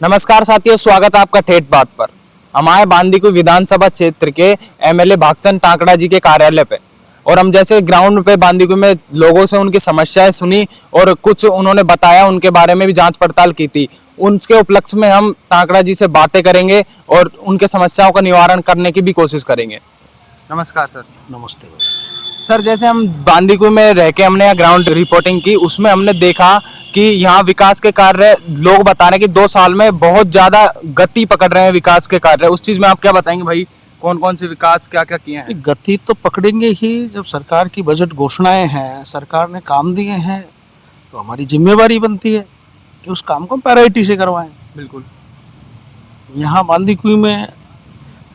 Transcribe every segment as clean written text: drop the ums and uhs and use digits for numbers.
नमस्कार साथियों, स्वागत है आपका ठेठ बात पर। हम आए बांदीकुई विधानसभा क्षेत्र के एमएलए भागचंद टाकड़ा जी के कार्यालय पे और हम जैसे ग्राउंड पे बांदीकुई में लोगों से उनकी समस्याएं सुनी और कुछ उन्होंने बताया, उनके बारे में भी जांच पड़ताल की थी। उनके उपलक्ष्य में हम टाकड़ा जी से बातें करेंगे और उनके समस्याओं का निवारण करने की भी कोशिश करेंगे। नमस्कार सर। नमस्ते भाई। सर, जैसे हम बांदीकुई में रह के हमने यहाँ ग्राउंड रिपोर्टिंग की, उसमें हमने देखा कि यहाँ विकास के कार्य, लोग बता रहे हैं कि 2 साल में बहुत ज्यादा गति पकड़ रहे हैं विकास के कार्य। उस चीज में आप क्या बताएंगे भाई, कौन कौन से विकास क्या क्या किए हैं? गति तो पकड़ेंगे ही। जब सरकार की बजट घोषणाएं हैं, सरकार ने काम दिए हैं, तो हमारी जिम्मेवारी बनती है कि उस काम को हम प्रायोरिटी से करवाएं। बिल्कुल। यहाँ बांदीकुई में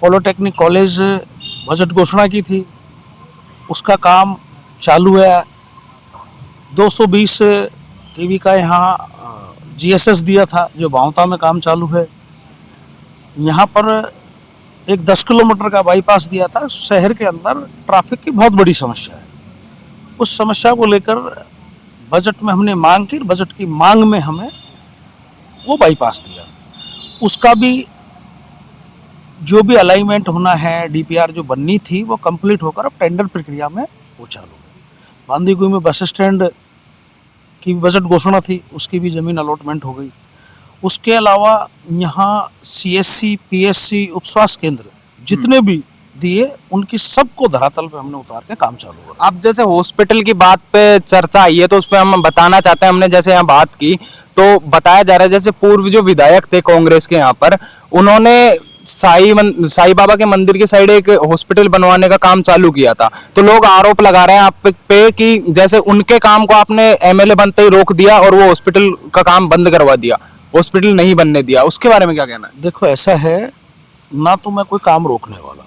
पॉलिटेक्निक कॉलेज बजट घोषणा की थी, उसका काम चालू है। 220 केवी का यहाँ जीएसएस दिया था, जो बावता में काम चालू है। यहाँ पर एक 10 किलोमीटर का बाईपास दिया था। शहर के अंदर ट्रैफिक की बहुत बड़ी समस्या है। उस समस्या को लेकर बजट में हमने मांग की, बजट की मांग में हमें वो बाईपास दिया। उसका भी जो भी अलाइनमेंट होना है, डीपीआर जो बननी थी, वो कंप्लीट होकर अब टेंडर प्रक्रिया में वो चालू है। बांदीकुई में बस स्टैंड की बजट घोषणा थी, उसकी भी ज़मीन अलॉटमेंट हो गई। उसके अलावा यहाँ सीएससी, पीएससी, उपस्वास्थ्य केंद्र जितने भी दिए, उनकी सबको धरातल पे हमने उतार के काम चालू करा। अब जैसे हॉस्पिटल की बात पे चर्चा आई है, तो उस पर हम बताना चाहते हैं। हमने जैसे यहाँ बात की तो बताया जा रहा है, जैसे पूर्व जो विधायक थे कांग्रेस के यहाँ पर, उन्होंने साईं बाबा के मंदिर के साइड एक हॉस्पिटल बनवाने का काम चालू किया था। तो लोग आरोप लगा रहे हैं आप पे कि जैसे उनके काम को आपने एमएलए बनते ही रोक दिया और वो हॉस्पिटल का काम बंद करवा दिया, हॉस्पिटल नहीं बनने दिया। उसके बारे में क्या कहना है? देखो, ऐसा है ना, तो मैं कोई काम रोकने वाला।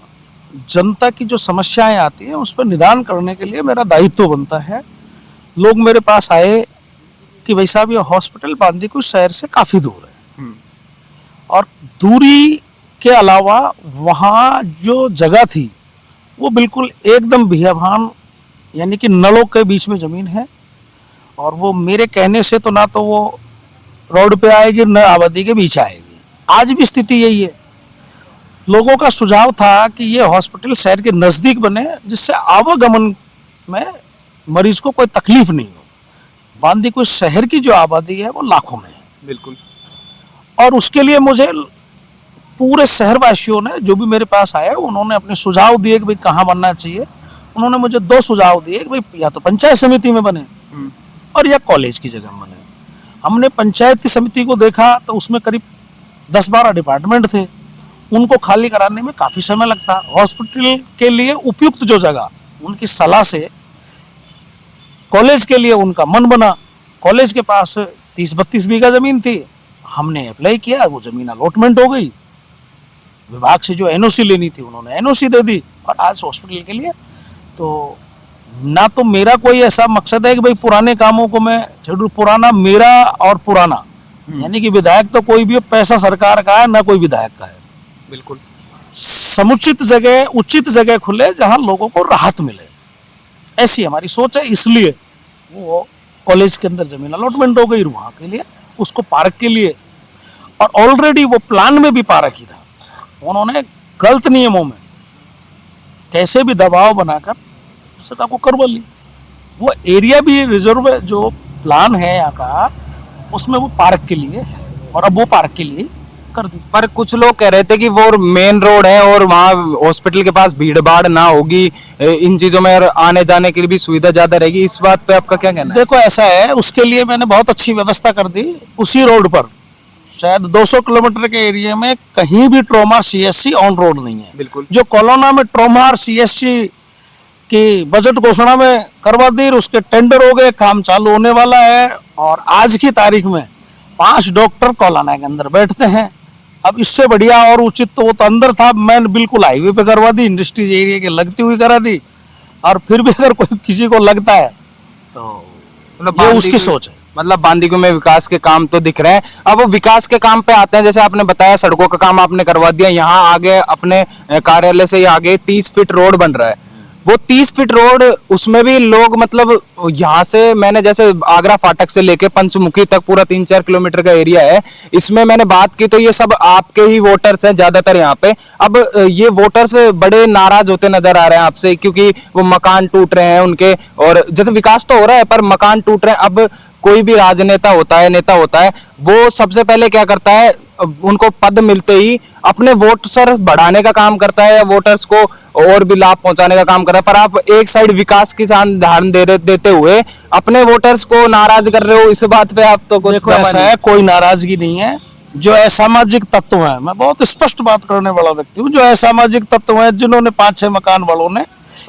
जनता की जो समस्याएं आती हैं उस पर निदान करने के लिए मेरा दायित्व बनता है। लोग मेरे पास आए कि भाई साहब, ये हॉस्पिटल बांदीकुई शहर से काफी दूर है, और दूरी के अलावा वहाँ जो जगह थी वो बिल्कुल एकदम बियाबान, यानी कि नलों के बीच में जमीन है। और वो मेरे कहने से तो ना तो वो रोड पे आएगी, न आबादी के बीच आएगी। आज भी स्थिति यही है। लोगों का सुझाव था कि ये हॉस्पिटल शहर के नज़दीक बने, जिससे आवागमन में मरीज को कोई तकलीफ नहीं हो। बांदीकुई शहर की जो आबादी है वो लाखों में है। बिल्कुल। और उसके लिए मुझे पूरे शहरवासियों ने, जो भी मेरे पास आए, उन्होंने अपने सुझाव दिए कि भाई कहाँ बनना चाहिए। उन्होंने मुझे 2 सुझाव दिए कि भाई या तो पंचायत समिति में बने और या कॉलेज की जगह में बने। हमने पंचायती समिति को देखा तो उसमें करीब 10-12 डिपार्टमेंट थे, उनको खाली कराने में काफ़ी समय लगता। हॉस्पिटल के लिए उपयुक्त जो जगह, उनकी सलाह से कॉलेज के लिए उनका मन बना। कॉलेज के पास 30-32 बीघा ज़मीन थी, हमने अप्लाई किया, वो ज़मीन अलॉटमेंट हो गई। विभाग से जो एनओसी लेनी थी उन्होंने एनओसी दे दी, और आज हॉस्पिटल के लिए तो ना तो मेरा कोई ऐसा मकसद है कि भाई पुराने कामों को मैं जरूर, पुराना मेरा और पुराना, यानी कि विधायक तो कोई भी, पैसा सरकार का है, ना कोई विधायक का है। बिल्कुल। समुचित जगह, उचित जगह खुले जहां लोगों को राहत मिले, ऐसी हमारी सोच है। इसलिए वो कॉलेज के अंदर जमीन अलॉटमेंट हो गई वहाँ के लिए, उसको पार्क के लिए। और ऑलरेडी वो प्लान में भी पार्क ही था। उन्होंने गलत नियमों में कैसे भी दबाव बनाकर सभा को करवा ली। वो एरिया भी रिजर्व, जो प्लान है यहाँ का, उसमें वो पार्क के लिए है, और अब वो पार्क के लिए कर दी। पर कुछ लोग कह रहे थे कि वो मेन रोड है और वहाँ हॉस्पिटल के पास भीड़ भाड़ ना होगी, इन चीजों में आने जाने के लिए भी सुविधा ज्यादा रहेगी। इस बात पे आपका क्या कहना है? देखो, ऐसा है, उसके लिए मैंने बहुत अच्छी व्यवस्था कर दी। उसी रोड पर शायद 200 किलोमीटर के एरिया में कहीं भी ट्रॉमा सीएससी ऑन रोड नहीं है। बिल्कुल। जो कोलोना में ट्रॉमा और सीएससी की बजट घोषणा में करवा दी, उसके टेंडर हो गए, काम चालू होने वाला है। और आज की तारीख में 5 डॉक्टर कोलोना के अंदर बैठते हैं। अब इससे बढ़िया और उचित तो वो तो अंदर था, मैंने बिल्कुल हाईवे पे करवा दी, इंडस्ट्रीज एरिया के लगती हुई करा दी। और फिर भी अगर कोई किसी को लगता है तो ये उसकी सोच है। मतलब बांदीकुई में विकास के काम तो दिख रहे हैं। अब वो विकास के काम पे आते हैं। जैसे आपने बताया सड़कों का काम आपने करवा दिया, यहाँ आगे अपने कार्यालय से आगे 30 फीट रोड बन रहा है। वो 30 फीट रोड, उसमें भी लोग मतलब यहाँ से मैंने जैसे आगरा फाटक से लेके पंचमुखी तक पूरा 3-4 किलोमीटर का एरिया है, इसमें मैंने बात की तो ये सब आपके ही वोटर्स हैं ज्यादातर यहाँ पे। अब ये वोटर्स बड़े नाराज होते नजर आ रहे हैं आपसे, क्योंकि वो मकान टूट रहे हैं उनके, और जैसे विकास तो हो रहा है पर मकान टूट रहे हैं। अब कोई भी राजनेता होता है, नेता होता है, वो सबसे पहले क्या करता है, उनको पद मिलते ही अपने वोटर्स बढ़ाने का काम करता है या वोटर्स को और भी लाभ पहुंचाने का काम कर रहा है। पर आप एक साइड विकास की ध्यान देते हुए अपने वोटर्स को नाराज कर रहे हो, इस बात पे आप तो कुछ देखो ऐसा है, कोई नाराजगी नहीं है। जो असामाजिक तत्व है, मैं बहुत स्पष्ट बात करने वाला व्यक्ति हूँ, जो असामाजिक तत्व है जिन्होंने 5-6 मकान वालों ने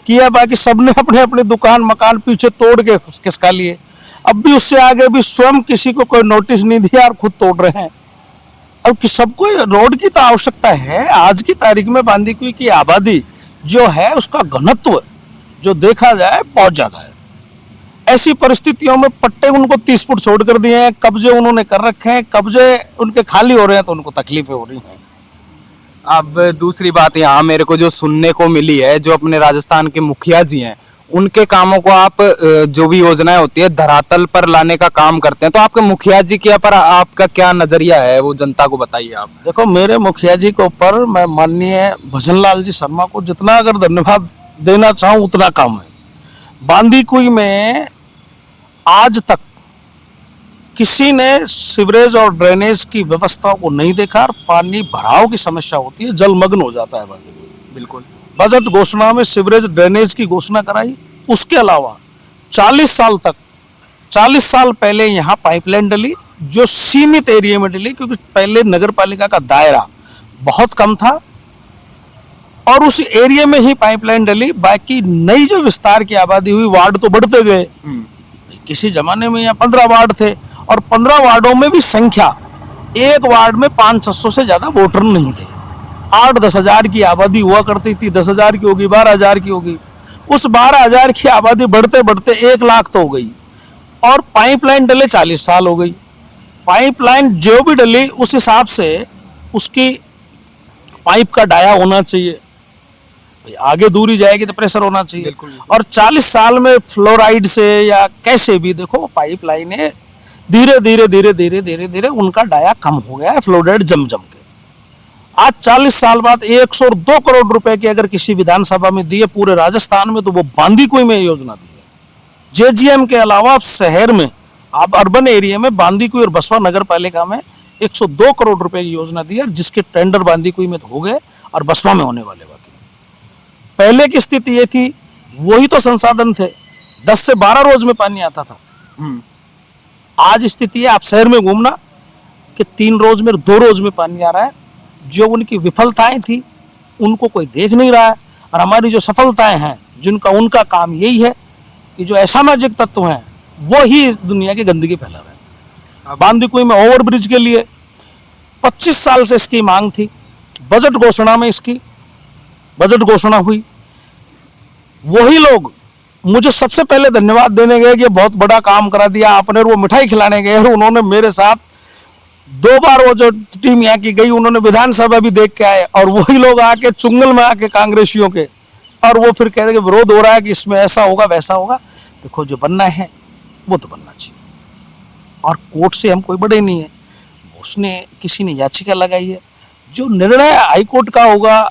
किया, बाकी सबने अपने अपने दुकान मकान पीछे तोड़ के खिसका लिए। अब भी उससे आगे भी स्वयं किसी को कोई नोटिस नहीं दिया और खुद तोड़ रहे हैं। अब कि सबको रोड की तो आवश्यकता है। आज की तारीख में बांदीकुई की आबादी जो है उसका घनत्व जो देखा जाए बहुत ज्यादा है। ऐसी परिस्थितियों में पट्टे उनको 30 फुट छोड़ कर दिए हैं, कब्जे उन्होंने कर रखे हैं, कब्जे उनके खाली हो रहे हैं तो उनको तकलीफें हो रही हैं। अब दूसरी बात यहाँ मेरे को जो सुनने को मिली है, जो अपने राजस्थान के मुखिया जी हैं, उनके कामों को आप जो भी योजनाएं होती है धरातल पर लाने का काम करते हैं, तो आपके मुखिया जी के ऊपर आपका क्या नजरिया है, वो जनता को बताइए आप। देखो, मेरे मुखिया जी के ऊपर मैं माननीय भजनलाल जी शर्मा को जितना अगर धन्यवाद देना चाहूँ उतना कम है। बांदीकुई में आज तक किसी ने सीवरेज और ड्रेनेज की व्यवस्था को नहीं देखा और पानी भराव की समस्या होती है, जलमग्न हो जाता है बांदीकुई। बिल्कुल। बजट घोषणा में सीवरेज ड्रेनेज की घोषणा कराई, उसके अलावा 40 साल पहले यहाँ पाइपलाइन डली, जो सीमित एरिया में डली, क्योंकि पहले नगर पालिका का दायरा बहुत कम था और उस एरिया में ही पाइपलाइन डली। बाकी नई जो विस्तार की आबादी हुई, वार्ड तो बढ़ते गए। किसी जमाने में यहाँ 15 वार्ड थे और 15 वार्डों में भी संख्या, एक वार्ड में 500-600 से ज्यादा वोटर नहीं थे। 8-10 हजार की आबादी हुआ करती थी, 10 हजार की होगी, 12 हजार की होगी। उस 12 हजार की आबादी बढ़ते बढ़ते 1 लाख तो हो गई और पाइपलाइन डले 40 साल हो गई। पाइपलाइन जो भी डली उस हिसाब से उसकी पाइप का डाया होना चाहिए, आगे दूरी जाएगी तो प्रेशर होना चाहिए। और 40 साल में फ्लोराइड से या कैसे भी देखो पाइपलाइनें धीरे धीरे उनका डाया कम हो गया है, फ्लोराइड जम के। आज 40 साल बाद 102 करोड़ रुपए की अगर किसी विधानसभा में दिए पूरे राजस्थान में, तो वो बांदीकुई में योजना दी है। जेजीएम के अलावा शहर में, आप अर्बन एरिया में बांदीकुई और बसवा नगर पालिका में 102 करोड़ रुपए की योजना दी है, जिसके टेंडर बांदीकुई में तो हो गए और बसवा में होने वाले बाकी। पहले की स्थिति ये थी, वही तो संसाधन थे, 10 से 12 रोज में पानी आता था। आज स्थिति है, आप शहर में घूमना कि 3 रोज में 2 रोज में पानी आ रहा है। जो उनकी विफलताएं थी उनको कोई देख नहीं रहा है, और हमारी जो सफलताएं हैं, जिनका उनका काम यही है कि जो असामाजिक तत्व हैं वो ही इस दुनिया की गंदगी फैला रहे हैं। बांदीकुई में ओवरब्रिज के लिए 25 साल से इसकी मांग थी। बजट घोषणा में इसकी बजट घोषणा हुई, वही लोग मुझे सबसे पहले धन्यवाद देने गए कि बहुत बड़ा काम करा दिया आपने, और वो मिठाई खिलाने गए और उन्होंने मेरे साथ 2 बार, वो जो टीम यहाँ की गई उन्होंने विधानसभा भी देख के आए, और वही लोग आके चुंगल में आके कांग्रेसियों के, और वो फिर कहते कि विरोध हो रहा है कि इसमें ऐसा होगा वैसा होगा। देखो, जो बनना है वो तो बनना चाहिए, और कोर्ट से हम कोई बड़े नहीं है। उसने किसी ने याचिका लगाई है, जो निर्णय हाईकोर्ट का होगा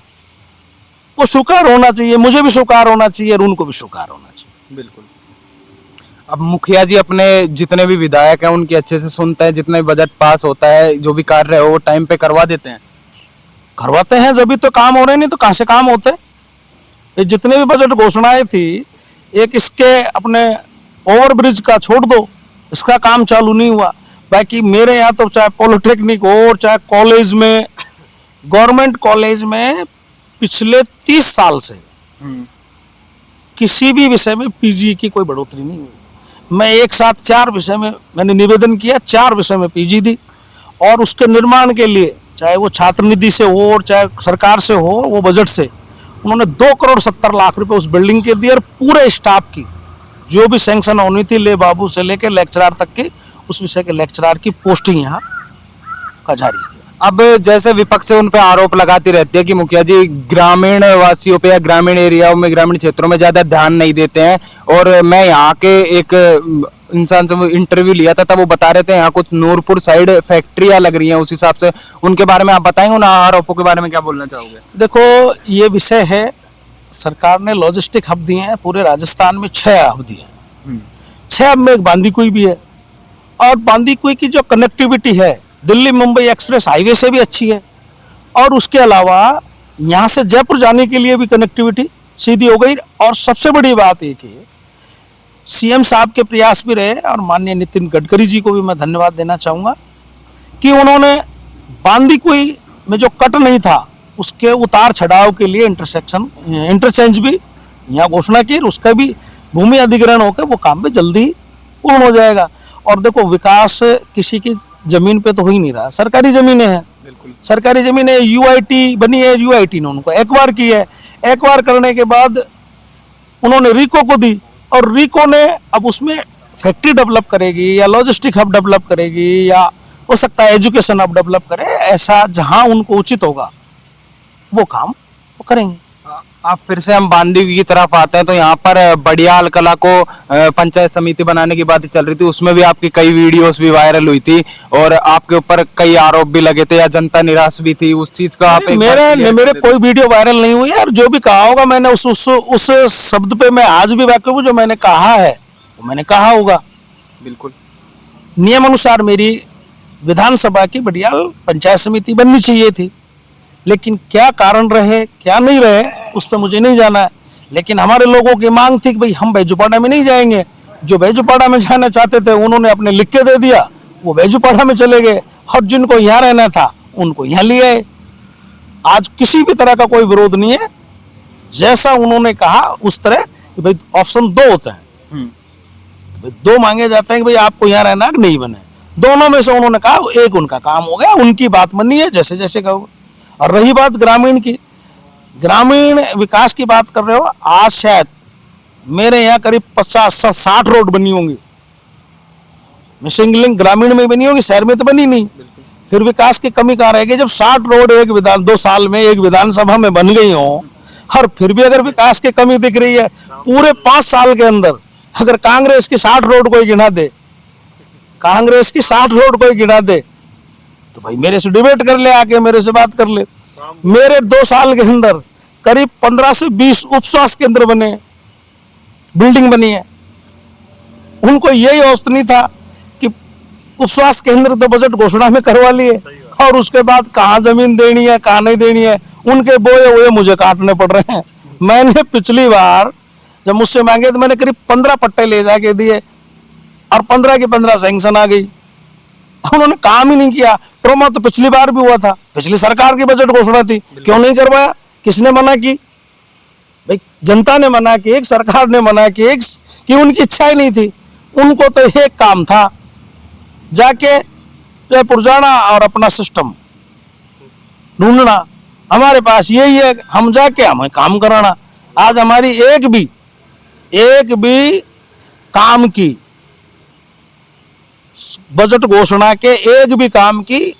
वो स्वीकार होना चाहिए, मुझे भी स्वीकार होना चाहिए और उनको भी स्वीकार होना चाहिए। बिल्कुल। अब मुखिया जी अपने जितने भी विधायक हैं उनकी अच्छे से सुनते हैं, जितने भी बजट पास होता है, जो भी कार्य है वो टाइम पे करवा देते हैं। करवाते हैं, जब भी तो काम हो रहे, नहीं तो कहाँ से काम होते। ये जितने भी बजट घोषणाएं थी, एक इसके अपने ओवरब्रिज का छोड़ दो, इसका काम चालू नहीं हुआ। बाकी मेरे यहाँ तो चाहे पॉलिटेक्निक हो, चाहे कॉलेज में, गवर्नमेंट कॉलेज में पिछले 30 साल से किसी भी विषय में पीजी की कोई बढ़ोतरी नहीं हुई। मैं एक साथ 4 विषय में मैंने निवेदन किया, 4 विषय में पीजी दी, और उसके निर्माण के लिए चाहे वो छात्र निधि से हो और चाहे सरकार से हो, वो बजट से उन्होंने 2 करोड़ 70 लाख रुपए उस बिल्डिंग के दिए, और पूरे स्टाफ की जो भी सैंक्शन होनी थी, ले बाबू से लेकर लेक्चरार तक की, उस विषय के लेक्चरार की पोस्टिंग यहाँ का जारी किया। अब जैसे विपक्ष उन पे आरोप लगाती रहती है कि मुखिया जी ग्रामीण वासियों पे या ग्रामीण एरियाओं में, ग्रामीण क्षेत्रों में ज्यादा ध्यान नहीं देते हैं। और मैं यहाँ के एक इंसान से इंटरव्यू लिया था, तब वो बता रहे थे यहाँ कुछ नूरपुर साइड फैक्ट्रियां लग रही हैं, उस हिसाब से उनके बारे में आप बताएंगे, उन आरोपों के बारे में क्या बोलना चाहोगे? देखो, ये विषय है, सरकार ने लॉजिस्टिक हब दिए हैं पूरे राजस्थान में, 6 हब दिए हैं। 6 हब में एक बांदीकुई भी है, और बांदीकुई की जो कनेक्टिविटी है दिल्ली मुंबई एक्सप्रेस हाईवे से भी अच्छी है, और उसके अलावा यहाँ से जयपुर जाने के लिए भी कनेक्टिविटी सीधी हो गई। और सबसे बड़ी बात एक है, सीएम साहब के प्रयास भी रहे, और माननीय नितिन गडकरी जी को भी मैं धन्यवाद देना चाहूँगा कि उन्होंने बांदीकुई में जो कट नहीं था उसके उतार चढ़ाव के लिए इंटरचेंज भी यहाँ घोषणा की, उसका भी भूमि अधिग्रहण होकर वो काम भी जल्दी पूर्ण हो जाएगा। और देखो, विकास किसी की जमीन पे तो हो ही नहीं रहा, सरकारी जमीनें हैं, सरकारी जमीनें। यूआईटी बनी है, यूआईटी ने उनको एक्वायर की है, एक्वायर करने के बाद उन्होंने रीको को दी, और रीको ने अब उसमें फैक्ट्री डेवलप करेगी या लॉजिस्टिक हब डेवलप करेगी, या हो सकता है एजुकेशन हब डेवलप करे, ऐसा जहां उनको उचित होगा वो काम वो करेंगे। आप फिर से हम बांदीकुई की तरफ आते हैं, तो यहाँ पर बड़ियाल कला को पंचायत समिति बनाने की बात चल रही थी, उसमें भी आपकी कई वीडियोस भी वायरल हुई थी, और आपके ऊपर कई आरोप भी लगे थे, या जनता निराश भी थी उस चीज का। आप मेरे कोई वीडियो वायरल नहीं हुई है, और जो भी कहा होगा मैंने उस शब्द पे मैं आज भी वाकिफ हूँ, जो मैंने कहा है वो मैंने कहा होगा। बिल्कुल नियम अनुसार मेरी विधानसभा की बड़ियाल पंचायत समिति बननी चाहिए थी, लेकिन क्या कारण रहे क्या नहीं रहे उस पर मुझे नहीं जाना है। लेकिन हमारे लोगों की मांग थी कि भाई हम बैजूपाड़ा में नहीं जाएंगे, जो बैजूपाड़ा में जाना चाहते थे उन्होंने अपने लिख के दे दिया, वो बैजूपाड़ा में चले गए, और जिनको यहाँ रहना था उनको यहाँ ले आए। आज किसी भी तरह का कोई विरोध नहीं है, जैसा उन्होंने कहा उस तरह कि भाई ऑप्शन 2 होते हैं, भाई 2 मांगे जाते हैं कि भाई आपको यहाँ रहना नहीं बने, दोनों में से उन्होंने कहा एक उनका काम हो गया, उनकी बात मानी है जैसे जैसे कहोगे। और रही बात ग्रामीण की, ग्रामीण विकास की बात कर रहे हो, आज शायद मेरे यहाँ करीब 50-60 रोड बनी होंगी, मिसिंग लिंक ग्रामीण में बनी होगी, शहर में तो बनी नहीं। फिर विकास की कमी कहाँ रहेगी जब 60 रोड 2 साल में एक विधानसभा में बन गई हो, और फिर भी अगर विकास की कमी दिख रही है पूरे 5 साल के अंदर। अगर कांग्रेस की 60 रोड कोई गिना दे, कांग्रेस की 60 रोड कोई गिना दे, तो भाई मेरे से डिबेट कर ले, आके मेरे से बात कर ले। मेरे 2 साल के अंदर करीब 15 से 20 उप स्वास्थ्य केंद्र बने, बिल्डिंग बनी है। उनको यही औसत नहीं था कि उप स्वास्थ्य केंद्र तो बजट घोषणा में करवा लिए, और उसके बाद कहाँ जमीन देनी है कहाँ नहीं देनी है, उनके बोए हुए मुझे काटने पड़ रहे हैं। मैंने पिछली बार जब मुझसे मांगे तो मैंने करीब 15 पट्टे ले जाके दिए, और 15 की 15 सैंक्शन आ गई। उन्होंने काम ही नहीं किया। ट्रोमा तो पिछली बार भी हुआ था, पिछली सरकार की बजट घोषणा थी, क्यों नहीं करवाया? किसने मना की? भाई जनता ने मना की, एक सरकार ने मना की, एक कि उनकी इच्छा ही नहीं थी। उनको तो एक काम था, जाके जयपुर जाना और अपना सिस्टम ढूंढना। हमारे पास यही है, हम जाके हमें काम कराना। आज हमारी एक भी काम की बजट घोषणा के एक भी काम की,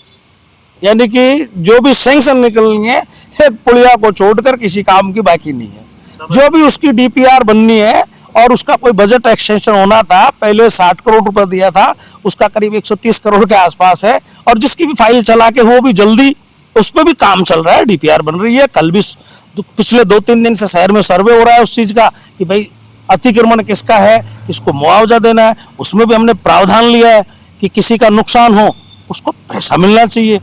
यानी कि जो भी सैंक्शन निकलनी है, एक पुलिया को छोड़कर किसी काम की बाकी नहीं है। जो भी उसकी डीपीआर बननी है और उसका कोई बजट एक्सटेंशन होना था, पहले 60 करोड़ रुपए दिया था, उसका करीब 130 करोड़ के आसपास है, और जिसकी भी फाइल चला के वो भी जल्दी उस पर भी काम चल रहा है, डीपीआर बन रही है। कल भी पिछले 2-3 दिन से शहर में सर्वे हो रहा है उस चीज का कि भाई अतिक्रमण किसका है, इसको मुआवजा देना है। उसमें भी हमने प्रावधान लिया है कि किसी का नुकसान हो उसको पैसा मिलना चाहिए,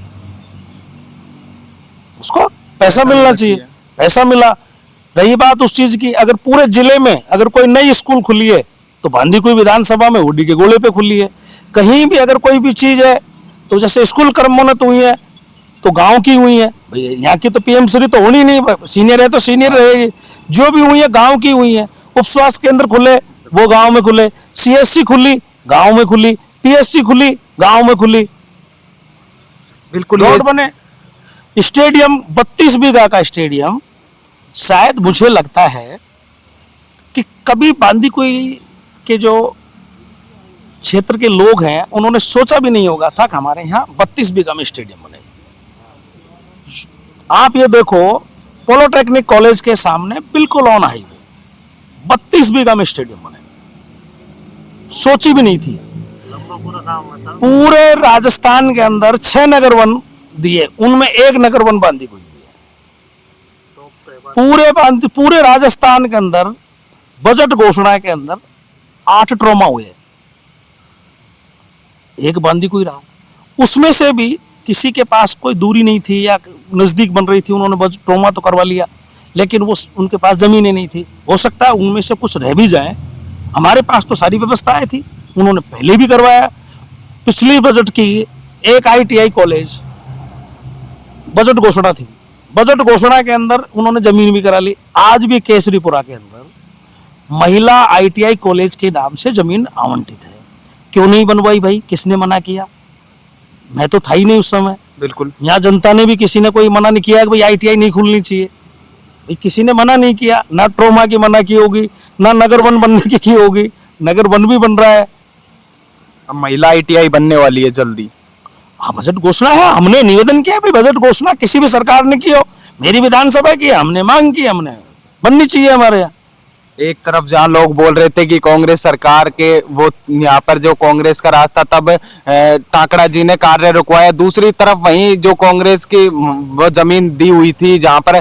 उसको पैसा मिलना चाहिए, पैसा मिला। रही बात उस चीज की, अगर पूरे जिले में अगर कोई नई स्कूल खुली है तो बांदीकुई विधानसभा में हुड्डी के गोले पे खुली है। कहीं भी अगर कोई भी चीज है, तो जैसे स्कूल क्रमोन्नत हुई है तो गांव की हुई है, भाई यहाँ की तो पीएम श्री तो होनी नहीं, सीनियर है तो सीनियर रहेगी। जो भी हुई है गांव की हुई है। उप स्वास्थ्य केंद्र खुले वो गांव में खुले, सीएससी खुली गांव में खुली, पीएससी खुली गांव में खुली। बिल्कुल रोड बने, स्टेडियम 32 बीघा का स्टेडियम, शायद मुझे लगता है कि कभी बांदीकुई के जो क्षेत्र के लोग हैं उन्होंने सोचा भी नहीं होगा था कि हमारे यहाँ 32 बीघा में स्टेडियम बने। आप ये देखो पॉलिटेक्निक कॉलेज के सामने बिल्कुल ऑन हाईवे 32 बीघा में स्टेडियम बने, सोची भी नहीं थी। पूरे राजस्थान के अंदर 6 नगर वन दिए, उनमें एक नगर वन बांदीकुई दिए। पूरे राजस्थान के अंदर बजट घोषणा के अंदर 8 ट्रॉमा हुए, एक बांदीकुई रहा। उसमें से भी किसी के पास कोई दूरी नहीं थी या नजदीक बन रही थी, उन्होंने बजट ट्रॉमा तो करवा लिया, लेकिन वो उनके पास जमीनें नहीं थी। हो सकता है उनमें से कुछ रह भी जाए, हमारे पास तो सारी व्यवस्थाएं थी, उन्होंने पहले भी करवाया। पिछली बजट की एक ITI कॉलेज बजट घोषणा थी, बजट घोषणा के अंदर उन्होंने जमीन भी करा ली। आज भी केसरीपुरा के अंदर महिला ITI कॉलेज के नाम से जमीन आवंटित है, क्यों नहीं बनवाई भाई? किसने मना किया? मैं तो था ही नहीं उस समय। बिल्कुल, यहाँ जनता ने भी, किसी ने कोई मना नहीं किया कि भाई ITI नहीं खुलनी चाहिए, भाई किसी ने मना नहीं किया। ना ट्रोमा की मना की होगी, ना नगर वन बनने की होगी, नगर वन भी बन रहा है। अब महिला ITI बनने वाली है जल्दी। हाँ, बजट घोषणा है, हमने निवेदन किया भाई बजट घोषणा किसी भी सरकार ने की हो, मेरी विधानसभा की, हमने मांग की, हमने बननी चाहिए हमारे यहाँ। एक तरफ जहां लोग बोल रहे थे कि कांग्रेस सरकार के वो यहाँ पर जो कांग्रेस का रास्ता तब टाकड़ा जी ने कार्य रुकवाया, दूसरी तरफ वहीं जो कांग्रेस की वो जमीन दी हुई थी जहां पर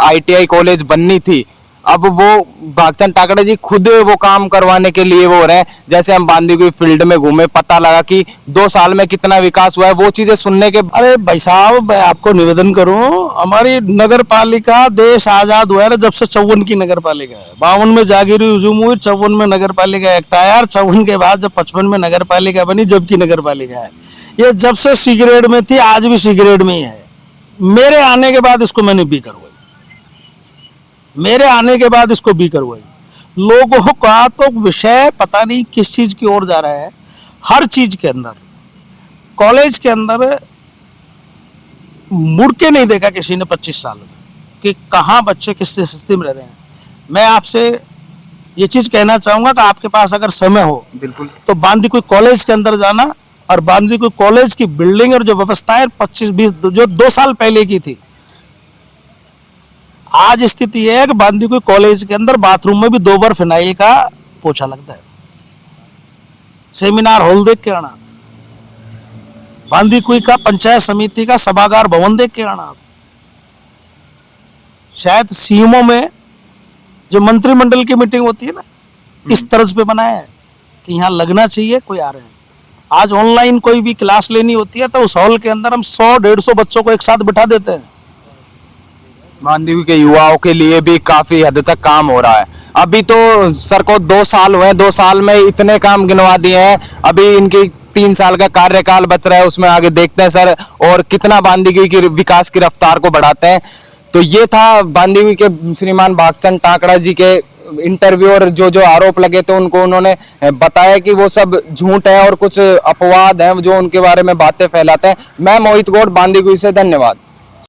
ITI कॉलेज बननी थी, अब वो भागचंद टाकड़ा जी खुद वो काम करवाने के लिए वो हो रहे हैं। जैसे हम बांदीकुई फील्ड में घूमे, पता लगा कि 2 साल में कितना विकास हुआ है, वो चीजें सुनने के। अरे भाई साहब, मैं आपको निवेदन करूं, हमारी नगर पालिका देश आजाद हुआ है ना जब से 54 की नगर पालिका है। 52 में जागीरी हुजूम हुई, 54 में नगर पालिका एक्ट आया, 54 के बाद जब 55 में नगर पालिका बनी, जब की नगर पालिका है। ये जब से सी ग्रेड में थी, आज भी सी ग्रेड में ही है। मेरे आने के बाद इसको मैंने बी करवाई, मेरे आने के बाद इसको बी करवाई। लोगों का तो विषय पता नहीं किस चीज की ओर जा रहा है। हर चीज के अंदर, कॉलेज के अंदर मुड़ के नहीं देखा किसी ने 25 साल में कि कहाँ बच्चे किस स्थिति में रह रहे हैं। मैं आपसे ये चीज कहना चाहूंगा कि आपके पास अगर समय हो, बिल्कुल, तो बांदीकुई कॉलेज के अंदर जाना, और बांदीकुई कॉलेज की बिल्डिंग और जो व्यवस्था है 25-20 जो 2 साल पहले की थी, आज स्थिति है कि बांदीकुई कॉलेज के अंदर बाथरूम में भी 2 बार फिनाइल का पोछा लगता है। सेमिनार हॉल देख के आना, बांदीकुई का पंचायत समिति का सभागार भवन देख के आना। शायद सीएमओ में जो मंत्रिमंडल की मीटिंग होती है ना, इस तर्ज पे बनाया है कि यहाँ लगना चाहिए, कोई आ रहे हैं। आज ऑनलाइन कोई भी क्लास लेनी होती है तो उस हॉल के अंदर हम 100-150 बच्चों को एक साथ बिठा देते हैं। बांदीकुई के युवाओं के लिए भी काफी हद तक काम हो रहा है। अभी तो सर को 2 साल हुए, 2 साल में इतने काम गिनवा दिए हैं, अभी इनकी 3 साल का कार्यकाल बच रहा है, उसमें आगे देखते हैं सर और कितना बांदीकुई की विकास की रफ्तार को बढ़ाते हैं। तो ये था बांदीकुई के श्रीमान भागचंद टाकड़ा जी के इंटरव्यू, और जो आरोप लगे थे उनको उन्होंने बताया कि वो सब झूठ है और कुछ अपवाद हैं जो उनके बारे में बातें फैलाते हैं। मैं मोहित गौड़, बांदीकुई से, धन्यवाद।